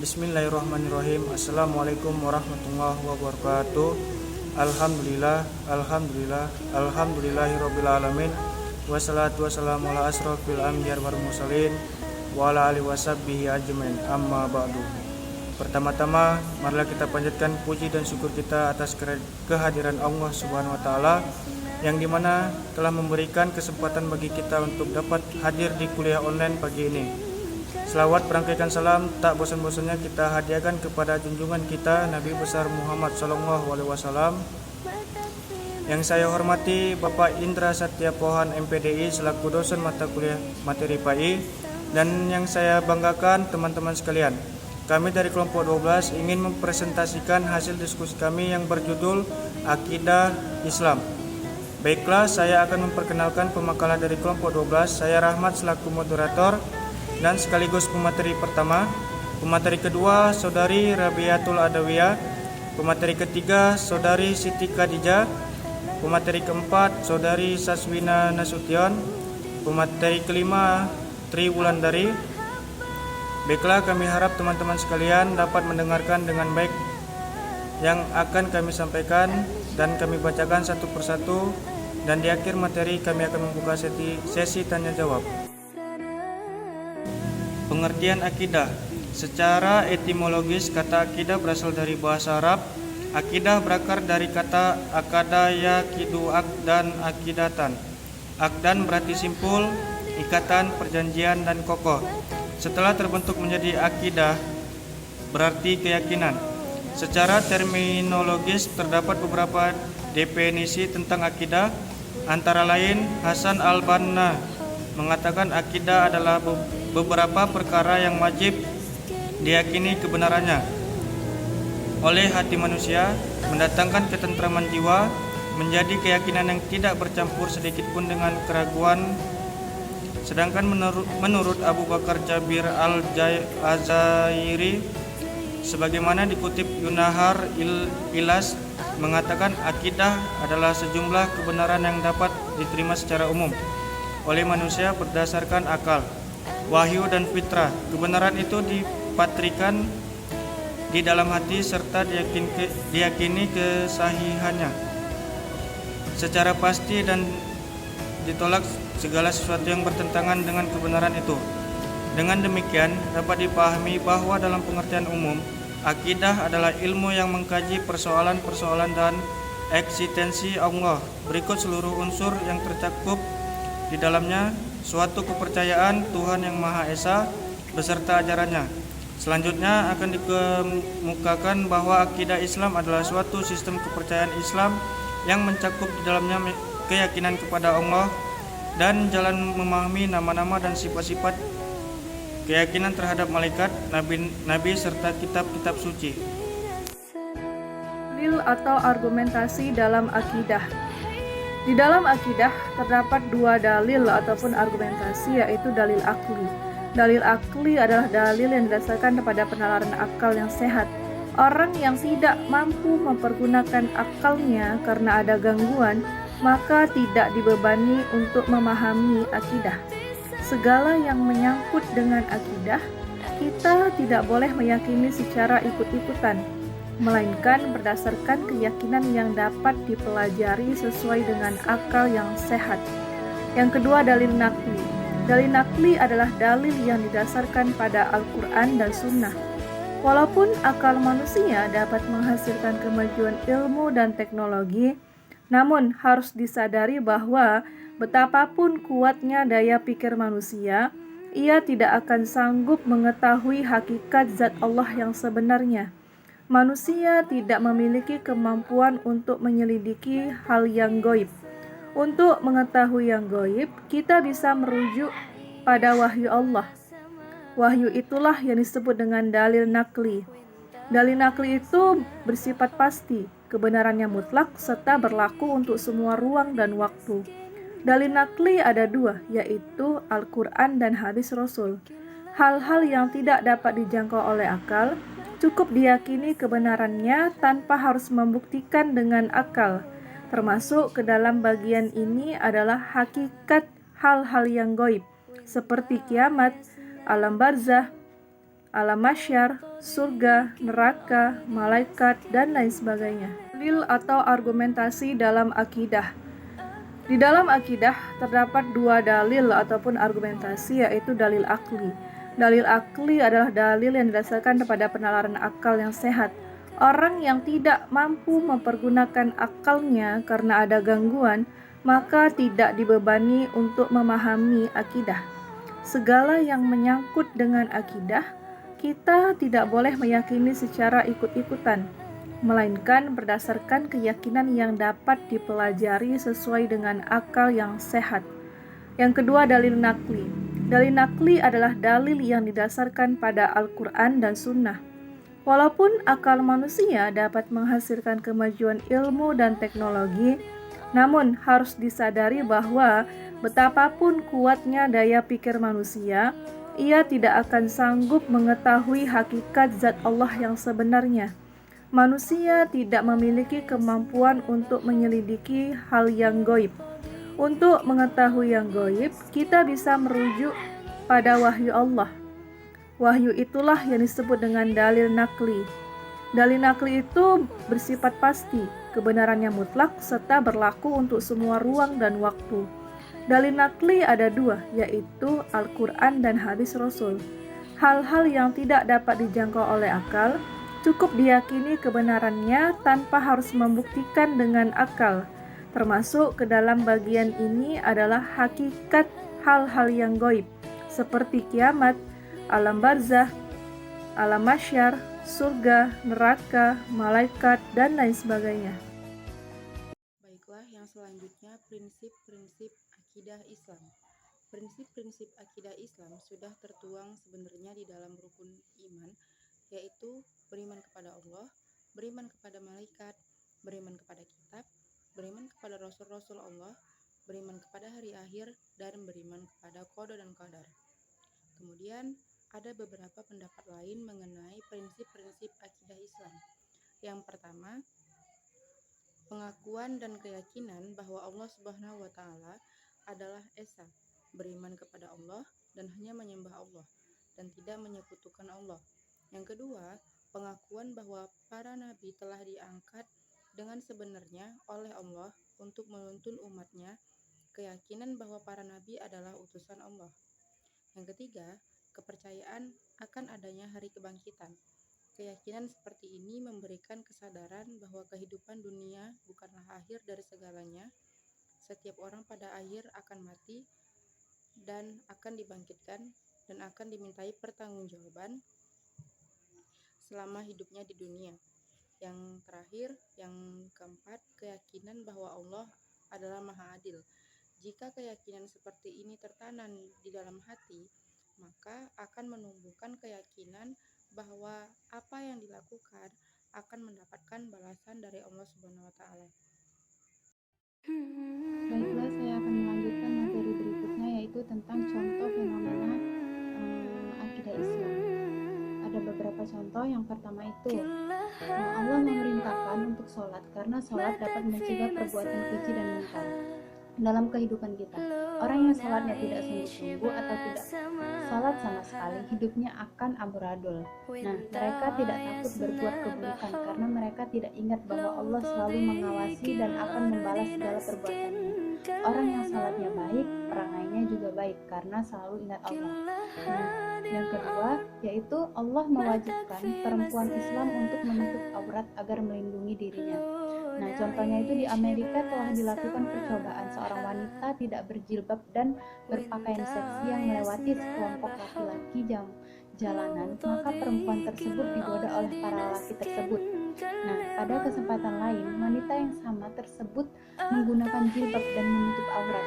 Bismillahirrahmanirrahim. Assalamualaikum warahmatullahi wabarakatuh. Alhamdulillahirabbil alamin. Wassalatu wassalamu ala asrofil anbiya'i wal mursalin wa ala alihi washabbihi ajmain. Amma ba'du. Pertama-tama, marilah kita panjatkan puji dan syukur kita atas kehadiran Allah Subhanahu wa taala yang dimana telah memberikan kesempatan bagi kita untuk dapat hadir di kuliah online pagi ini. Selawat berangkaikan salam tak bosan-bosannya kita hadiahkan kepada junjungan kita Nabi besar Muhammad SAW. Yang saya hormati Bapak Indra Satya Pohan MPDI selaku dosen mata kuliah materi PAI, dan yang saya banggakan teman-teman sekalian. Kami dari kelompok 12 ingin mempresentasikan hasil diskusi kami yang berjudul Akidah Islam. Baiklah, saya akan memperkenalkan pemakalah dari kelompok 12. Saya Rahmat selaku moderator dan sekaligus pemateri pertama. Pemateri kedua Saudari Rabiatul Adawiyah. Pemateri ketiga Saudari Siti Khadijah. Pemateri keempat Saudari Saswina Nasution. Pemateri kelima Tri Wulandari. Baiklah, kami harap teman-teman sekalian dapat mendengarkan dengan baik yang akan kami sampaikan dan kami bacakan satu persatu, dan di akhir materi kami akan membuka sesi tanya jawab. Pengertian akidah. Secara etimologis, kata akidah berasal dari bahasa Arab. Akidah berakar dari kata akada yakidu akdan akidatan. Akdan berarti simpul, ikatan, perjanjian, dan kokoh. Setelah terbentuk menjadi akidah, berarti keyakinan. Secara terminologis terdapat beberapa definisi tentang akidah. Antara lain, Hasan al-Banna mengatakan akidah adalah beberapa perkara yang wajib diyakini kebenarannya oleh hati manusia, mendatangkan ketentraman jiwa, menjadi keyakinan yang tidak bercampur sedikit pun dengan keraguan. Sedangkan menurut Abu Bakar Jabir al-Jazairi, sebagaimana dikutip Yunahar Ilas, mengatakan akidah adalah sejumlah kebenaran yang dapat diterima secara umum oleh manusia berdasarkan akal, wahyu, dan fitrah. Kebenaran itu dipatrikan di dalam hati serta diyakini kesahihannya secara pasti, dan ditolak segala sesuatu yang bertentangan dengan kebenaran itu. Dengan demikian dapat dipahami bahwa dalam pengertian umum, akidah adalah ilmu yang mengkaji persoalan-persoalan dan eksistensi Allah. Berikut seluruh unsur yang tercakup di dalamnya: suatu kepercayaan Tuhan yang Maha Esa beserta ajarannya. Selanjutnya akan dikemukakan bahwa akidah Islam adalah suatu sistem kepercayaan Islam yang mencakup di dalamnya keyakinan kepada Allah dan jalan memahami nama-nama dan sifat-sifat, keyakinan terhadap malaikat, nabi, serta kitab-kitab suci. Dalil atau argumentasi dalam akidah. Di dalam akidah terdapat dua dalil ataupun argumentasi, yaitu dalil akli. Dalil akli adalah dalil yang didasarkan kepada penalaran akal yang sehat. Orang yang tidak mampu mempergunakan akalnya karena ada gangguan, maka tidak dibebani untuk memahami akidah. Segala yang menyangkut dengan akidah, kita tidak boleh meyakini secara ikut-ikutan, melainkan berdasarkan keyakinan yang dapat dipelajari sesuai dengan akal yang sehat. Yang kedua, dalil nakli. Dalil nakli adalah dalil yang didasarkan pada Al-Quran dan Sunnah. Walaupun akal manusia dapat menghasilkan kemajuan ilmu dan teknologi, namun harus disadari bahwa betapapun kuatnya daya pikir manusia, ia tidak akan sanggup mengetahui hakikat zat Allah yang sebenarnya. Manusia tidak memiliki kemampuan untuk menyelidiki hal yang gaib. Untuk mengetahui yang gaib, kita bisa merujuk pada wahyu Allah. Wahyu itulah yang disebut dengan dalil nakli. Dalil nakli itu bersifat pasti, kebenarannya mutlak, serta berlaku untuk semua ruang dan waktu. Dalil nakli ada dua, yaitu Al-Quran dan hadis Rasul. Hal-hal yang tidak dapat dijangkau oleh akal, cukup diyakini kebenarannya tanpa harus membuktikan dengan akal. Termasuk ke dalam bagian ini adalah hakikat hal-hal yang gaib, seperti kiamat, alam barzah, alam mahsyar, surga, neraka, malaikat, dan lain sebagainya. Dalil atau argumentasi dalam akidah. Di dalam akidah terdapat dua dalil ataupun argumentasi, yaitu dalil akli. Dalil akli adalah dalil yang didasarkan kepada penalaran akal yang sehat. Orang yang tidak mampu mempergunakan akalnya karena ada gangguan, maka tidak dibebani untuk memahami akidah. Segala yang menyangkut dengan akidah, kita tidak boleh meyakini secara ikut-ikutan, melainkan berdasarkan keyakinan yang dapat dipelajari sesuai dengan akal yang sehat. Yang kedua, dalil nakli. Dalil nakli adalah dalil yang didasarkan pada Al-Quran dan Sunnah. Walaupun akal manusia dapat menghasilkan kemajuan ilmu dan teknologi, namun harus disadari bahwa betapapun kuatnya daya pikir manusia, ia tidak akan sanggup mengetahui hakikat zat Allah yang sebenarnya. Manusia tidak memiliki kemampuan untuk menyelidiki hal yang gaib. Untuk mengetahui yang gaib, kita bisa merujuk pada wahyu Allah. Wahyu itulah yang disebut dengan dalil nakli. Dalil nakli itu bersifat pasti, kebenarannya mutlak, serta berlaku untuk semua ruang dan waktu. Dalil nakli ada dua, yaitu Al-Quran dan hadis Rasul. Hal-hal yang tidak dapat dijangkau oleh akal, cukup diyakini kebenarannya tanpa harus membuktikan dengan akal. Termasuk ke dalam bagian ini adalah hakikat hal-hal yang gaib, seperti kiamat, alam barzah, alam mahsyar, surga, neraka, malaikat, dan lain sebagainya. Baiklah, yang selanjutnya prinsip-prinsip akidah Islam. Prinsip-prinsip akidah Islam sudah tertuang sebenarnya di dalam rukun iman, yaitu beriman kepada Allah, beriman kepada malaikat, beriman kepada kitab, beriman kepada rasul-rasul Allah, beriman kepada hari akhir, dan beriman kepada qada dan qadar. Kemudian ada beberapa pendapat lain mengenai prinsip-prinsip akidah Islam. Yang pertama, pengakuan dan keyakinan bahwa Allah Subhanahu wa Ta'ala adalah Esa, beriman kepada Allah dan hanya menyembah Allah dan tidak menyekutukan Allah. Yang kedua, pengakuan bahwa para nabi telah diangkat dengan sebenarnya oleh Allah untuk menuntun umatnya, keyakinan bahwa para nabi adalah utusan Allah. Yang ketiga, kepercayaan akan adanya hari kebangkitan. Keyakinan seperti ini memberikan kesadaran bahwa kehidupan dunia bukanlah akhir dari segalanya. Setiap orang pada akhir akan mati dan akan dibangkitkan dan akan dimintai pertanggungjawaban selama hidupnya di dunia. Yang terakhir, yang keempat, keyakinan bahwa Allah adalah Maha Adil. Jika keyakinan seperti ini tertanam di dalam hati, maka akan menumbuhkan keyakinan bahwa apa yang dilakukan akan mendapatkan balasan dari Allah Subhanahu wa Ta'ala. Baiklah, saya akan melanjutkan materi berikutnya, yaitu tentang contoh fenomena akidah Islam. Ada beberapa contoh. Yang pertama itu Allah memerintahkan untuk sholat karena sholat dapat mencegah perbuatan keji dan munkar dalam kehidupan kita. Orang yang sholatnya tidak sungguh-sungguh atau tidak sholat sama sekali, hidupnya akan amburadul. Nah, mereka tidak takut berbuat keburukan karena mereka tidak ingat bahwa Allah selalu mengawasi dan akan membalas segala perbuatannya. Orang yang sholatnya baik, perangainya juga baik karena selalu ingat Allah. Nah, yang kedua yaitu Allah mewajibkan perempuan Islam untuk menutup aurat agar melindungi dirinya. Nah, contohnya itu di Amerika telah dilakukan percobaan seorang wanita tidak berjilbab dan berpakaian seksi yang melewati sekelompok laki-laki jalanan, maka perempuan tersebut digoda oleh para lelaki tersebut. Nah, pada kesempatan lain, wanita yang sama tersebut menggunakan jilbab dan menutup aurat.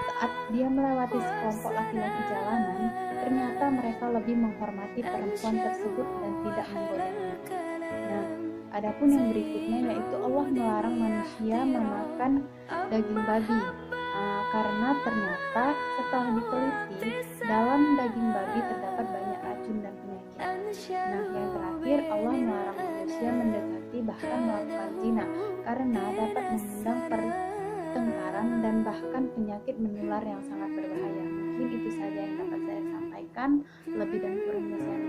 Saat dia melewati sekelompok laki-laki jalanan, ternyata mereka lebih menghormati perempuan tersebut dan tidak menggodanya. Nah, adapun yang berikutnya yaitu Allah melarang manusia memakan daging babi karena ternyata setelah diteliti dalam daging babi terdapat banyak racun dan penyakit. Nah, yang terakhir Allah melarang manusia mendekati bahkan melakukan zina karena dapat mengundang pertengkaran dan bahkan penyakit menular yang sangat berbahaya. Mungkin itu saja yang dapat saya sampaikan. Lebih dan kurangnya saya